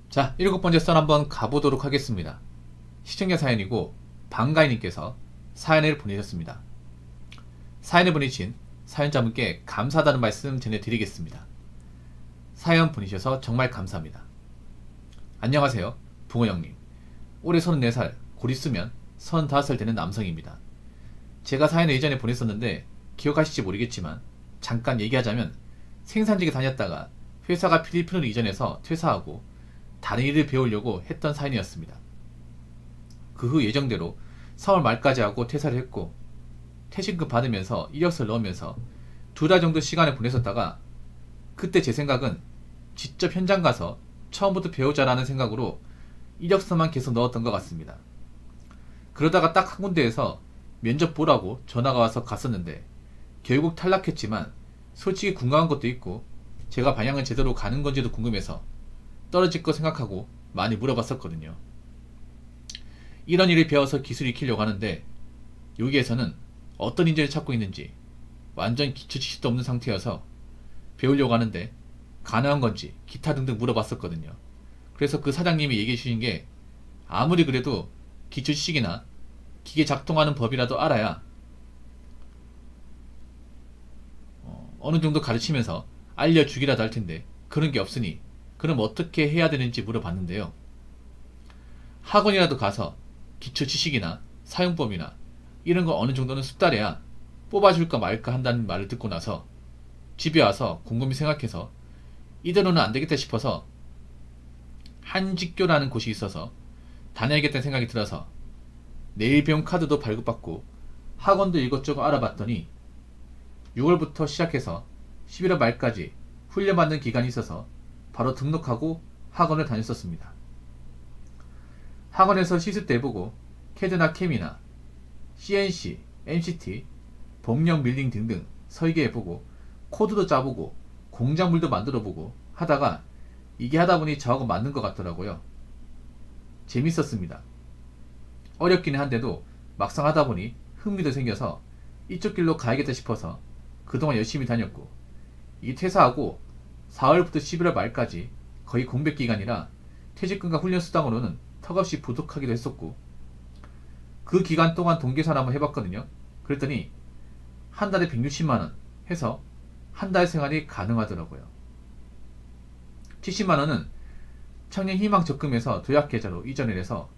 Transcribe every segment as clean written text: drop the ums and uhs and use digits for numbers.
자, 7번째 썰 한번 가보도록 하겠습니다. 시청자 사연이고 방가인님께서 사연을 보내셨습니다. 사연을 보내신 사연자분께 감사하다는 말씀 전해드리겠습니다. 사연 보내셔서 정말 감사합니다. 안녕하세요, 붕어형님. 올해 34살, 곧 있으면 35살 되는 남성입니다. 제가 사연을 예전에 보냈었는데 기억하실지 모르겠지만 잠깐 얘기하자면 생산직에 다녔다가 회사가 필리핀으로 이전해서 퇴사하고 다른 일을 배우려고 했던 사연이었습니다. 그 후 예정대로 4월 말까지 하고 퇴사를 했고 퇴직금 받으면서 이력서를 넣으면서 2달 정도 시간을 보냈었다가 그때 제 생각은 직접 현장 가서 처음부터 배우자라는 생각으로 이력서만 계속 넣었던 것 같습니다. 그러다가 딱 한 군데에서 면접 보라고 전화가 와서 갔었는데 결국 탈락했지만 솔직히 궁금한 것도 있고 제가 방향은 제대로 가는 건지도 궁금해서 떨어질 거 생각하고 많이 물어봤었거든요. 이런 일을 배워서 기술을 익히려고 하는데 여기에서는 어떤 인재를 찾고 있는지 완전 기초 지식도 없는 상태여서 배우려고 하는데 가능한 건지 기타 등등 물어봤었거든요. 그래서 그 사장님이 얘기해 주신 게 아무리 그래도 기초 지식이나 기계 작동하는 법이라도 알아야 어느 정도 가르치면서 알려주기라도 할 텐데 그런 게 없으니 그럼 어떻게 해야 되는지 물어봤는데요. 학원이라도 가서 기초 지식이나 사용법이나 이런 거 어느 정도는 숙달해야 뽑아줄까 말까 한다는 말을 듣고 나서 집에 와서 곰곰이 생각해서 이대로는 안 되겠다 싶어서 한직교라는 곳이 있어서 다녀야겠다는 생각이 들어서 내일 배움 카드도 발급받고 학원도 이것저것 알아봤더니 6월부터 시작해서 11월 말까지 훈련받는 기간이 있어서 바로 등록하고 학원을 다녔었습니다. 학원에서 시습 때 해보고 캐드나 캠이나 CNC, MCT, 법령 밀링 등등 설계해보고 코드도 짜보고 공작물도 만들어보고 하다가 이게 하다보니 저하고 맞는 것 같더라고요. 재밌었습니다. 어렵기는 한데도 막상 하다보니 흥미도 생겨서 이쪽 길로 가야겠다 싶어서 그동안 열심히 다녔고 이 퇴사하고 4월부터 11월 말까지 거의 공백기간이라 퇴직금과 훈련수당으로는 턱없이 부족하기도 했었고 그 기간 동안 동계산 한번 해봤거든요. 그랬더니 한 달에 160만원 해서 한 달 생활이 가능하더라고요. 70만원은 청년희망 적금에서 도약계좌로 이전을 해서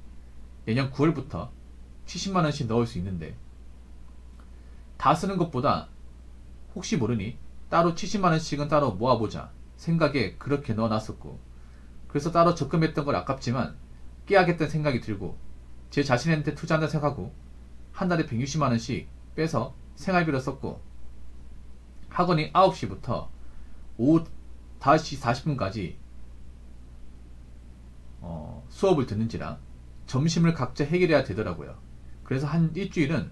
내년 9월부터 70만원씩 넣을 수 있는데 다 쓰는 것보다 혹시 모르니 따로 70만원씩은 따로 모아보자 생각에 그렇게 넣어놨었고 그래서 따로 적금했던 걸 아깝지만 깨야겠다는 생각이 들고 제 자신한테 투자한다 생각하고 한 달에 160만원씩 빼서 생활비로 썼고 학원이 9시부터 오후 5시 40분까지 수업을 듣는지라 점심을 각자 해결해야 되더라고요. 그래서 한 일주일은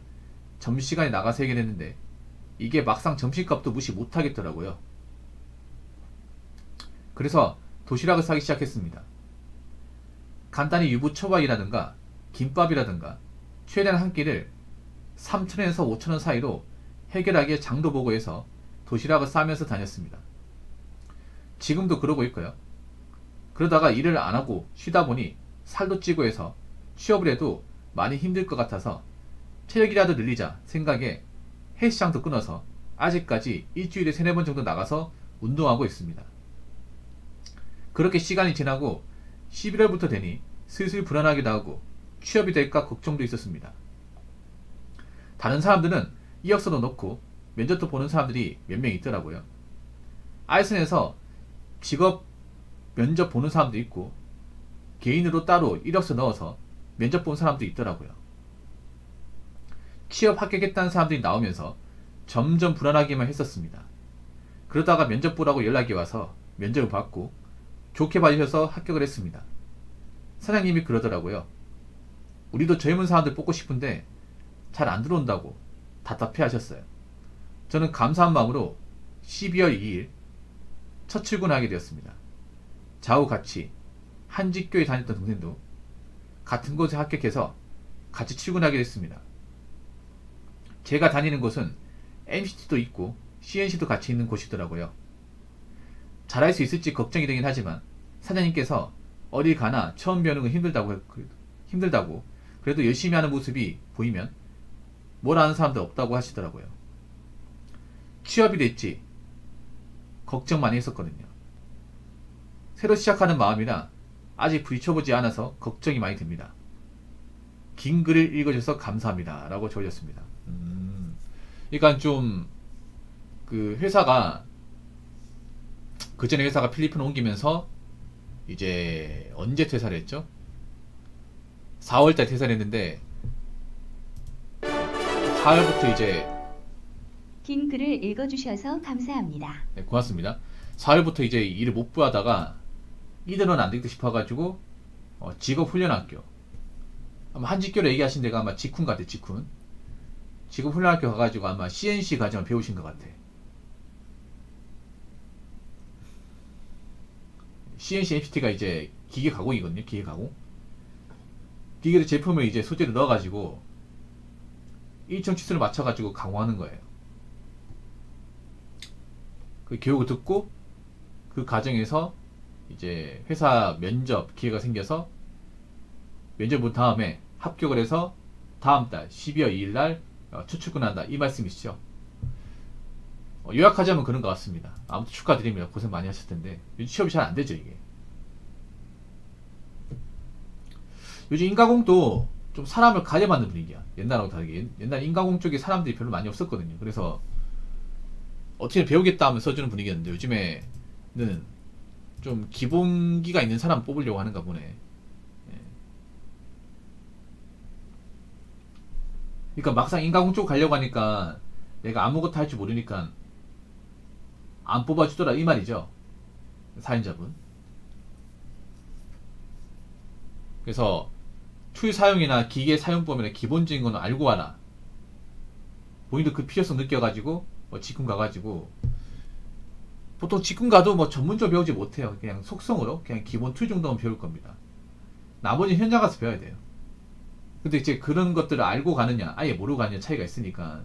점심시간에 나가서 해결했는데 이게 막상 점심값도 무시 못하겠더라고요. 그래서 도시락을 사기 시작했습니다. 간단히 유부초밥이라든가 김밥이라든가 최대한 한 끼를 3,000원에서 5,000원 사이로 해결하기에 장도 보고 해서 도시락을 싸면서 다녔습니다. 지금도 그러고 있고요. 그러다가 일을 안하고 쉬다 보니 살도 찌고 해서 취업을 해도 많이 힘들 것 같아서 체력이라도 늘리자 생각에 헬스장도 끊어서 아직까지 일주일에 3-4번 정도 나가서 운동하고 있습니다. 그렇게 시간이 지나고 11월부터 되니 슬슬 불안하기도 하고 취업이 될까 걱정도 있었습니다. 다른 사람들은 이력서도 넣고 면접도 보는 사람들이 몇 명 있더라고요. 아이슨에서 직업 면접 보는 사람도 있고 개인으로 따로 이력서 넣어서 면접 본 사람도 있더라고요. 취업 합격했다는 사람들이 나오면서 점점 불안하기만 했었습니다. 그러다가 면접 보라고 연락이 와서 면접을 받고 좋게 봐주셔서 합격을 했습니다. 사장님이 그러더라고요. 우리도 젊은 사람들 뽑고 싶은데 잘 안 들어온다고 답답해 하셨어요. 저는 감사한 마음으로 12월 2일 첫 출근하게 되었습니다. 저하고 같이 한직교에 다녔던 동생도 같은 곳에 합격해서 같이 출근하게 됐습니다. 제가 다니는 곳은 MCT도 있고 CNC도 같이 있는 곳이더라고요. 잘할 수 있을지 걱정이 되긴 하지만 사장님께서 어디 가나 처음 배우는 건 힘들다고 그래도 열심히 하는 모습이 보이면 뭘 아는 사람도 없다고 하시더라고요. 취업이 됐지 걱정 많이 했었거든요. 새로 시작하는 마음이라 아직 부딪혀보지 않아서 걱정이 많이 듭니다. 긴 글을 읽어줘서 감사합니다 라고 적으셨습니다. 그러니까 좀 그 회사가 그 전에 회사가 필리핀 옮기면서 이제 언제 퇴사를 했죠? 4월달 퇴사를 했는데 4월부터 이제 긴 글을 읽어주셔서 감사합니다. 네, 고맙습니다. 4월부터 이제 일을 못 구하다가 이대로는 안 되겠다 싶어가지고 직업훈련학교 아마 한직교로 얘기하신 데가 아마 직훈 같아. 직업훈련학교 가가지고 아마 CNC 과정을 배우신 것 같아. CNC MCT가 이제 기계 가공이거든요. 기계 가공. 기계의 제품을 이제 소재를 넣어가지고 일정 치수를 맞춰가지고 가공하는 거예요. 그 교육을 듣고 그 과정에서 이제 회사 면접 기회가 생겨서 면접 본 다음에 합격을 해서 다음 달 12월 2일 날 출근한다 이 말씀이시죠. 요약하자면 그런 것 같습니다. 아무튼 축하드립니다. 고생 많이 하셨을 텐데 요즘 취업이 잘 안 되죠 이게. 요즘 인가공도 좀 사람을 가려받는 분위기야. 옛날하고 다르게. 옛날 인가공 쪽에 사람들이 별로 많이 없었거든요. 그래서 어떻게 배우겠다 하면 써주는 분위기였는데 요즘에는 좀 기본기가 있는 사람 뽑으려고 하는가 보네. 예. 그러니까 막상 인가공 쪽 가려고 하니까 내가 아무것도 할 줄 모르니까 안 뽑아주더라 이 말이죠. 사연자분. 그래서 툴 사용이나 기계 사용법이나 기본적인 거는 알고 와라. 본인도 그 필요성 느껴가지고 직군 가가지고 보통 직군 가도 뭐 전문적으로 배우지 못해요. 그냥 속성으로 그냥 기본 툴 정도는 배울 겁니다. 나머지는 현장 가서 배워야 돼요. 근데 이제 그런 것들을 알고 가느냐 아예 모르고 가느냐 차이가 있으니까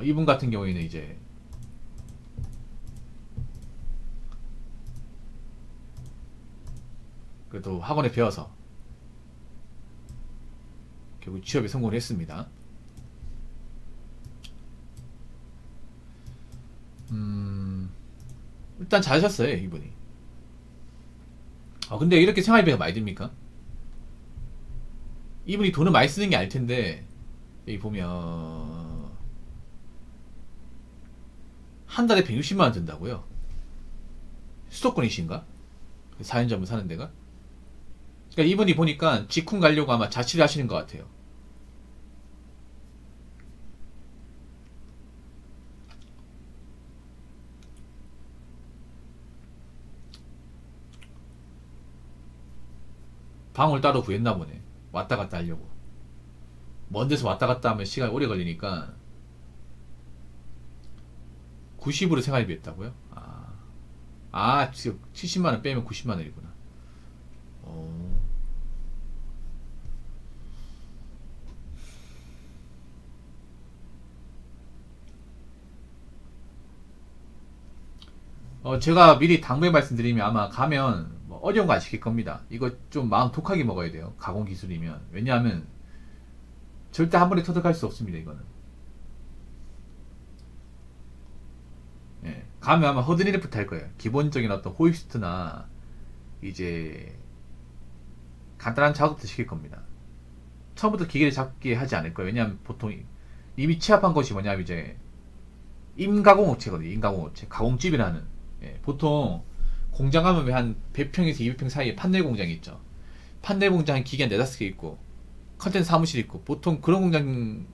이분 같은 경우에는 이제 그래도 학원에 배워서 결국 취업에 성공을 했습니다. 일단 잘하셨어요 이분이. 근데 이렇게 생활비가 많이 듭니까? 이분이 돈을 많이 쓰는 게 알텐데 여기 보면 한 달에 160만원 든다고요? 수도권이신가? 사연자분 사는 데가? 그러니까 이분이 보니까 직훈 가려고 아마 자취를 하시는 것 같아요. 방을 따로 구했나 보네. 왔다 갔다 하려고. 먼 데서 왔다 갔다 하면 시간이 오래 걸리니까 90으로 생활비 했다고요? 지금 70만원 빼면 90만원이구나. 제가 미리 당부의 말씀드리면 아마 가면 뭐 어려운 거 안 시킬 겁니다. 이거 좀 마음 독하게 먹어야 돼요. 가공 기술이면. 왜냐하면 절대 한 번에 터득할 수 없습니다. 이거는. 예, 가면 아마 허드렛부터 할 거예요. 기본적인 어떤 호이스트나 이제 간단한 작업도 시킬 겁니다. 처음부터 기계를 잡게 하지 않을 거예요. 왜냐하면 보통 이미 취합한 것이 뭐냐면 이제 임가공업체거든요. 임가공업체. 가공집이라는. 예, 보통 공장 가면 왜 한 100평에서 200평 사이에 판넬 공장이 있죠. 판넬 공장 한 기계 한 4-5개 있고 컨텐츠 사무실 있고 보통 그런 공장을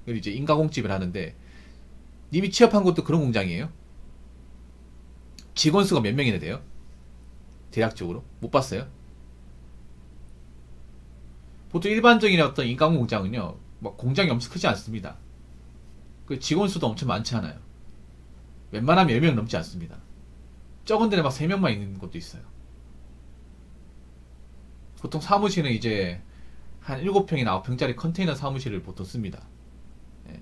이제 인가공집을 하는데 이미 취업한 것도 그런 공장이에요. 직원 수가 몇 명이나 돼요? 대략적으로 못 봤어요? 보통 일반적인 어떤 인가공 공장은요 막 공장이 엄청 크지 않습니다. 그 직원 수도 엄청 많지 않아요. 웬만하면 10명 넘지 않습니다. 적은 데는 막 3명만 있는 곳도 있어요. 보통 사무실은 이제 한 7평이나 9평짜리 컨테이너 사무실을 보통 씁니다. 예.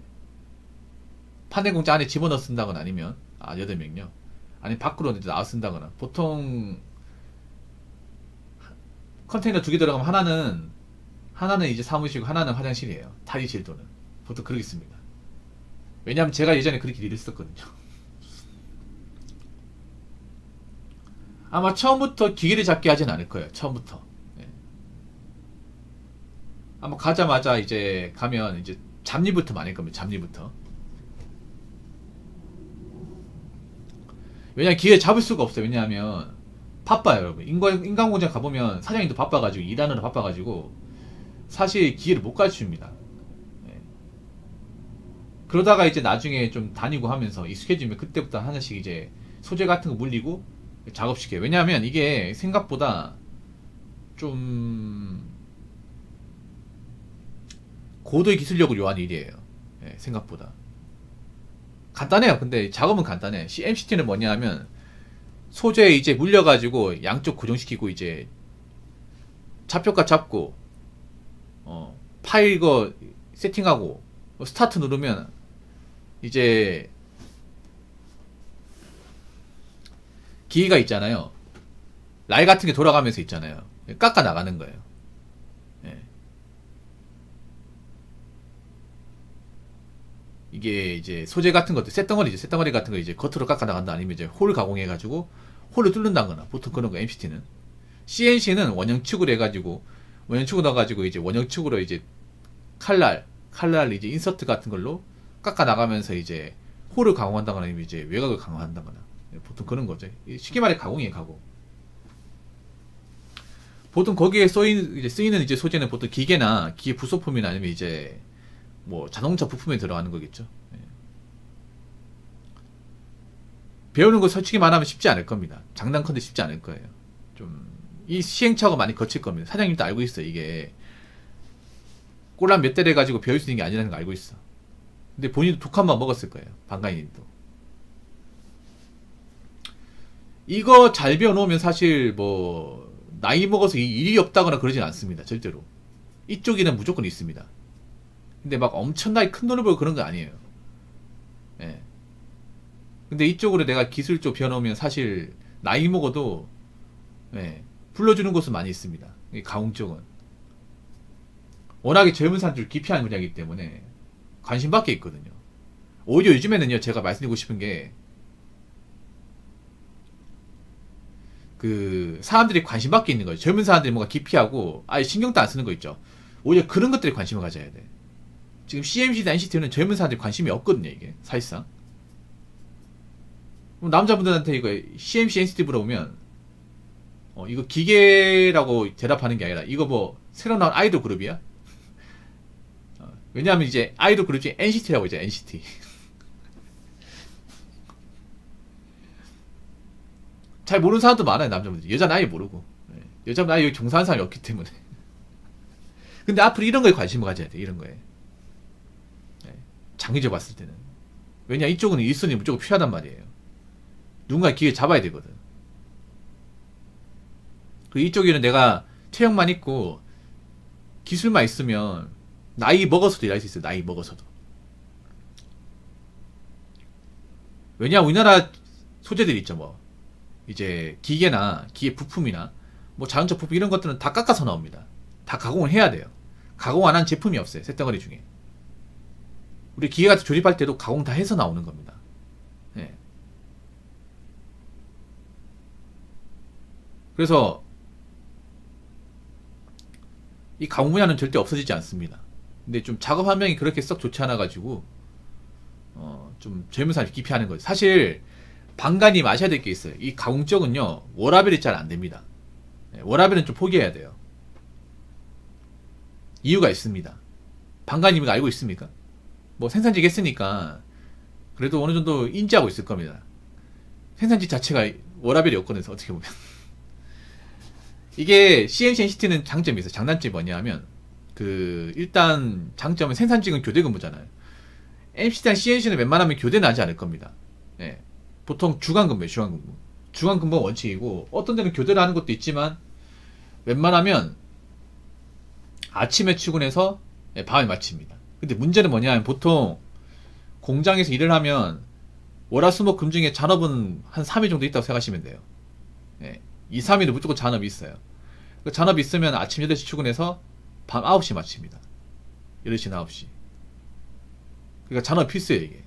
판넬 공장 안에 집어넣어 쓴다거나 아니면 8명요. 아니 밖으로 이제 나와 쓴다거나. 보통 컨테이너 두 개 들어가면 하나는 이제 사무실이고 하나는 화장실이에요. 탈의실도는 보통 그렇게 씁니다. 왜냐면 제가 예전에 그렇게 일을 했었거든요. 아마 처음부터 기계를 잡게 하진 않을 거예요. 처음부터. 네. 아마 가자마자 이제 가면 이제 잡일부터 많을 겁니다. 잡일부터. 왜냐면 기계 잡을 수가 없어요. 왜냐하면 바빠요, 여러분. 인간공장 가보면 사장님도 바빠가지고 일하느라 바빠가지고 사실 기계를 못 가르쳐줍니다. 네. 그러다가 이제 나중에 좀 다니고 하면서 익숙해지면 그때부터 하나씩 이제 소재 같은 거 물리고 작업시켜요. 왜냐하면 이게 생각보다 좀 고도의 기술력을 요하는 일이에요. 네, 생각보다 간단해요. 근데 작업은 간단해. MCT는 뭐냐 하면 소재 이제 물려가지고 양쪽 고정시키고 이제 좌표값 잡고 파일 이거 세팅하고 스타트 누르면 이제 기계가 있잖아요. 날 같은 게 돌아가면서 있잖아요. 깎아 나가는 거예요. 예. 이게 이제 소재 같은 것들, 쇳덩어리죠. 쇳덩어리 같은 거 이제 겉으로 깎아 나간다. 아니면 이제 홀 가공해가지고 홀을 뚫는다거나. 보통 그런 거 MCT는. CNC는 원형축으로 해가지고 원형축으로 넣어가지고 이제 원형축으로 이제 칼날 이제 인서트 같은 걸로 깎아 나가면서 이제 홀을 가공한다거나 아니면 이제 외곽을 강화한다거나. 보통 그런 거죠. 쉽게 말해 가공이에요, 가공. 보통 거기에 쓰이는 이제 소재는 보통 기계나 기계 부속품이나 아니면 이제 뭐 자동차 부품에 들어가는 거겠죠. 예. 배우는 거 솔직히 말하면 쉽지 않을 겁니다. 장난컨대 쉽지 않을 거예요. 좀 이 시행착오가 많이 거칠 겁니다. 사장님도 알고 있어요. 이게 꼴랑 몇 대를 가지고 배울 수 있는 게 아니라는 거 알고 있어. 근데 본인도 독한만 먹었을 거예요. 방가인님도. 이거 잘 배워놓으면 사실 뭐 나이 먹어서 일이 없다거나 그러진 않습니다. 절대로. 이쪽 일은 무조건 있습니다. 근데 막 엄청나게 큰 돈을 벌고 그런 거 아니에요. 예. 근데 이쪽으로 내가 기술 쪽 배워놓으면 사실 나이 먹어도 예, 불러주는 곳은 많이 있습니다. 이 가공 쪽은 워낙에 젊은 사람들 기피하는 분야이기 때문에 관심 밖에 있거든요. 오히려 요즘에는요, 제가 말씀드리고 싶은 게 그 사람들이 관심 밖에 있는 거예요. 젊은 사람들이 뭔가 기피하고 아예 신경도 안 쓰는 거 있죠. 오히려 그런 것들에 관심을 가져야 돼. 지금 CMC나 NCT는 젊은 사람들이 관심이 없거든요. 이게 사실상 남자분들한테 이거 CMC, NCT 물어보면 이거 기계라고 대답하는 게 아니라 이거 뭐 새로 나온 아이돌 그룹이야? 왜냐하면 이제 아이돌 그룹 중에 NCT라고 이제 NCT. 잘 모르는 사람도 많아요. 남자분들. 여자는 아예 모르고. 여자는 아예 여기 종사하는 사람이 없기 때문에. 근데 앞으로 이런 거에 관심을 가져야 돼. 이런 거에. 장기적으로 봤을 때는. 왜냐, 이쪽은 일선이 무조건 필요하단 말이에요. 누군가 기회 잡아야 되거든. 그 이쪽에는 내가 체력만 있고 기술만 있으면 나이 먹어서도 일할 수 있어요. 나이 먹어서도. 왜냐, 우리나라 소재들 있죠. 뭐 이제 기계나 기계 부품이나 뭐 자동차 부품 이런 것들은 다 깎아서 나옵니다. 다 가공을 해야 돼요. 가공 안 한 제품이 없어요. 쇳덩어리 중에. 우리 기계 같은 조립할 때도 가공 다 해서 나오는 겁니다. 네. 그래서 이 가공 분야는 절대 없어지지 않습니다. 근데 좀 작업 환경이 그렇게 썩 좋지 않아 가지고 좀 젊은 사람이 기피하는 거죠. 사실 방간님 아셔야 될 게 있어요. 이 가공 쪽은요, 워라벨이 잘 안 됩니다. 워라벨은 좀 포기해야 돼요. 이유가 있습니다. 방간님 이거 알고 있습니까? 뭐 생산직 했으니까 그래도 어느 정도 인지하고 있을 겁니다. 생산직 자체가 워라벨이 없거든요. 어떻게 보면. 이게 CNC, NCT는 장점이 있어요. 장단점이 뭐냐 하면 일단 장점은 생산직은 교대 근무잖아요. MCT랑 CNC는 웬만하면 교대는 하지 않을 겁니다. 네. 보통 주간 근무예요. 주간 근무. 주간 근무가 원칙이고 어떤 데는 교대를 하는 것도 있지만 웬만하면 아침에 출근해서 밤에 마칩니다. 근데 문제는 뭐냐 하면 보통 공장에서 일을 하면 월화수목금 중에 잔업은 한 3일 정도 있다고 생각하시면 돼요. 예. 2, 3일은 무조건 잔업이 있어요. 그 잔업이 있으면 아침 8시 출근해서 밤 9시 마칩니다. 8시나 9시. 그러니까 잔업 필수예요, 이게.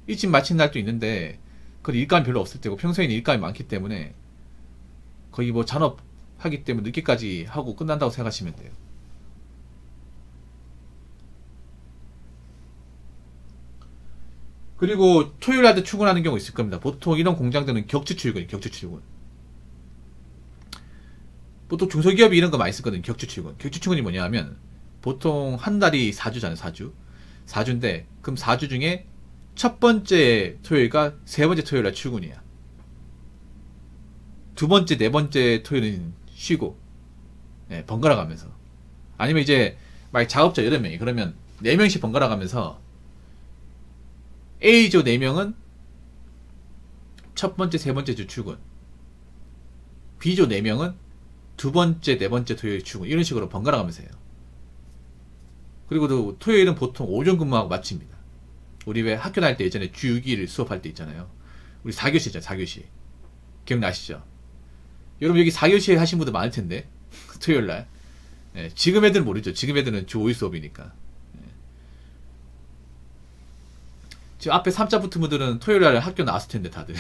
일찍 마친 날도 있는데, 그 일감이 별로 없을 때고, 평소에는 일감이 많기 때문에, 거의 뭐 잔업 하기 때문에 늦게까지 하고 끝난다고 생각하시면 돼요. 그리고 토요일 날도 출근하는 경우 있을 겁니다. 보통 이런 공장들은 격주 출근이에요, 격주 출근. 보통 중소기업이 이런 거 많이 쓰거든요, 격주 출근. 격주 출근이 뭐냐 하면, 보통 한 달이 4주잖아요, 4주. 4주인데, 그럼 4주 중에 첫 번째 토요일과 세 번째 토요일 날 출근이야. 두 번째, 네 번째 토요일은 쉬고, 네, 번갈아 가면서. 아니면 이제, 만약 작업자 8명이, 그러면 4명씩 번갈아 가면서, A조 4명은 첫 번째, 세 번째 주 출근. B조 4명은 두 번째, 네 번째 토요일 출근. 이런 식으로 번갈아 가면서 해요. 그리고 또 토요일은 보통 오전 근무하고 마칩니다. 우리 왜 학교 다닐 때 예전에 주 6일 수업할 때 있잖아요. 우리 4교시 있잖아요, 4교시. 기억나시죠? 여러분 여기 4교시 하신 분들 많을 텐데, 토요일 날. 예, 지금 애들은 모르죠. 지금 애들은 주 5일 수업이니까. 예. 지금 앞에 3자 붙은 분들은 토요일 날 학교 나왔을 텐데, 다들.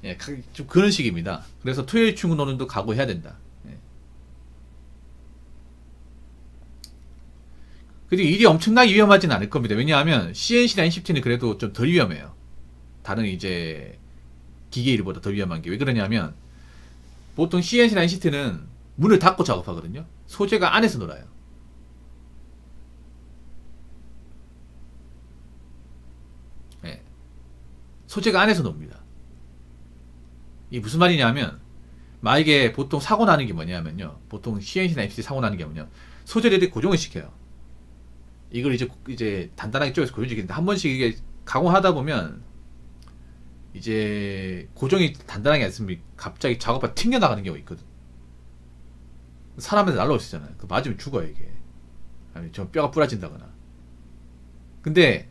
예, 좀 그런 식입니다. 그래서 토요일 출근 오는도 각오해야 된다. 예. 그리고 일이 엄청나게 위험하지는 않을 겁니다. 왜냐하면 CNC나 NCT는 그래도 좀 덜 위험해요. 다른 이제 기계 일보다 더 위험한 게 왜 그러냐면 보통 CNC나 NCT는 문을 닫고 작업하거든요. 소재가 안에서 놀아요. 네. 소재가 안에서 놉니다. 이게 무슨 말이냐면 만약에 보통 사고 나는 게 뭐냐면요. 보통 CNC나 NCT 사고 나는 게 뭐냐, 소재를 고정을 시켜요. 이걸 이제 단단하게 쪼개서 고정시키는데 한 번씩 이게 가공하다 보면 이제 고정이 단단하게 안 쓰면 갑자기 작업하다 튕겨나가는 경우가 있거든. 사람한테 날라올 수 있잖아요. 그 맞으면 죽어요, 이게. 아니면 좀 뼈가 부러진다거나. 근데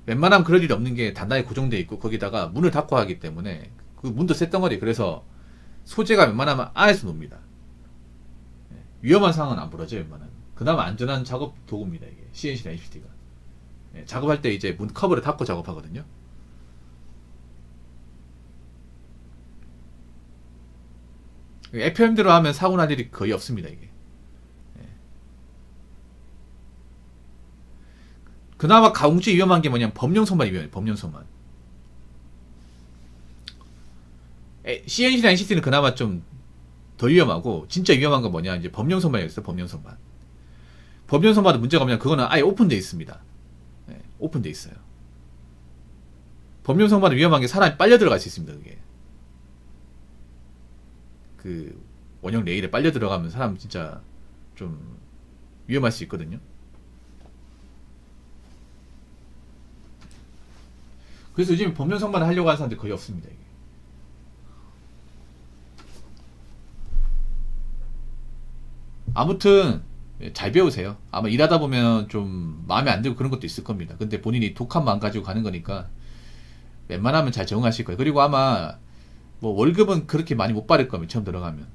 웬만하면 그럴 일이 없는 게 단단히 고정되어 있고 거기다가 문을 닫고 하기 때문에 그 문도 쇳덩어리. 그래서 소재가 웬만하면 안에서 놉니다. 위험한 상황은 안 벌어져요, 웬만하면. 그나마 안전한 작업 도구입니다, 이게. CNC나 HPT가. 작업할 때 이제 문 커버를 닫고 작업하거든요. FM대로 하면 사고 날 일이 거의 없습니다, 이게. 그나마 가공주 위험한 게 뭐냐면 범용선만 위험해요, 범용선만. CNC나 NCT는 그나마 좀 더 위험하고, 진짜 위험한 건 뭐냐, 이제 범용선만이었어요, 범용선만. 범용선만도 문제가 뭐냐, 그거는 아예 오픈되어 있습니다. 오픈되어 있어요. 범용선만은 위험한 게 사람이 빨려 들어갈 수 있습니다, 그게. 그 원형 레일에 빨려 들어가면 사람 진짜 좀 위험할 수 있거든요. 그래서 요즘 범용선만을 하려고 하는 사람들이 거의 없습니다, 이게. 아무튼 잘 배우세요. 아마 일하다 보면 좀 마음에 안 들고 그런 것도 있을 겁니다. 근데 본인이 독한 마음 가지고 가는 거니까 웬만하면 잘 적응하실 거예요. 그리고 아마 뭐 월급은 그렇게 많이 못 받을 겁니다, 처음 들어가면.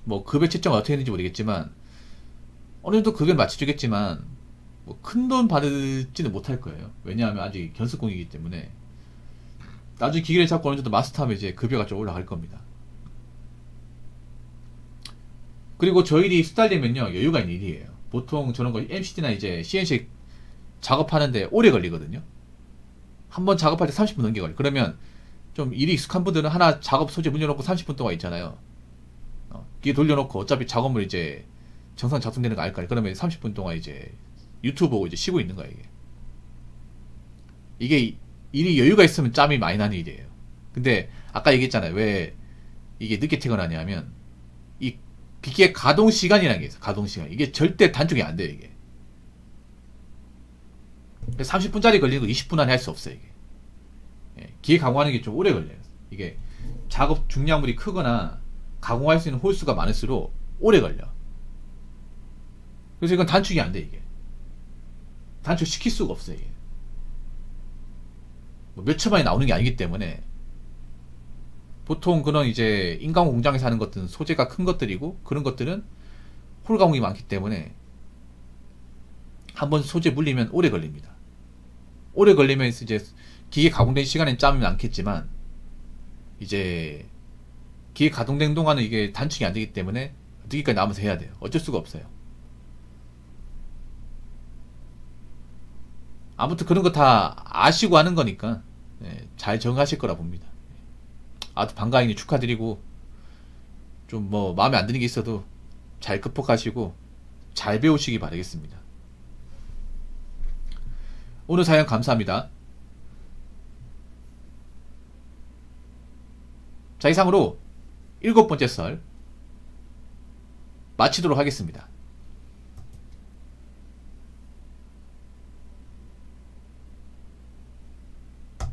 뭐 급여 책정은 어떻게 했는지 모르겠지만 어느 정도 급여는 맞춰주겠지만 뭐 큰 돈 받을지는 못할 거예요. 왜냐하면 아직 견습공이기 때문에. 나중에 기계를 잡고 어느 정도 마스터하면 이제 급여가 좀 올라갈 겁니다. 그리고 저 일이 수달되면요, 여유가 있는 일이에요. 보통 저런 거 MCT나 이제 CNC 작업하는데 오래 걸리거든요. 한번 작업할 때 30분 넘게 걸려. 그러면 좀 일이 익숙한 분들은 하나 작업 소재 문 열어놓고 30분 동안 있잖아요. 기계 돌려놓고 어차피 작업물 이제 정상 작동되는 거 알까요? 그러면 30분 동안 이제 유튜브 보고 이제 쉬고 있는 거야, 이게. 이게 일이 여유가 있으면 짬이 많이 나는 일이에요. 근데 아까 얘기했잖아요. 왜 이게 늦게 퇴근하냐면 이 기계 가동 시간이라는 게 있어요. 가동 시간. 이게 절대 단축이 안 돼요, 이게. 30분짜리 걸리는 거 20분 안에 할 수 없어요, 이게. 기계 가공하는 게 좀 오래 걸려요. 이게 작업 중량물이 크거나 가공할 수 있는 홀수가 많을수록 오래 걸려. 그래서 이건 단축이 안 돼, 이게. 단축시킬 수가 없어요. 이게. 뭐 몇 초만에 나오는 게 아니기 때문에 보통 그런 이제 인가공 공장에서 하는 것들은 소재가 큰 것들이고 그런 것들은 홀 가공이 많기 때문에 한번 소재 물리면 오래 걸립니다. 오래 걸리면 이제 기계 가공된 시간엔 짜면 않겠지만 이제 기계 가동된 동안은 이게 단축이 안 되기 때문에 늦게까지 남아서 해야 돼요. 어쩔 수가 없어요. 아무튼 그런 거 다 아시고 하는 거니까 잘 적응하실 거라 봅니다. 아무튼 반가인이 축하드리고 좀 뭐 마음에 안 드는 게 있어도 잘 극복하시고 잘 배우시기 바라겠습니다. 오늘 사연 감사합니다. 자, 이상으로 7번째 썰 마치도록 하겠습니다.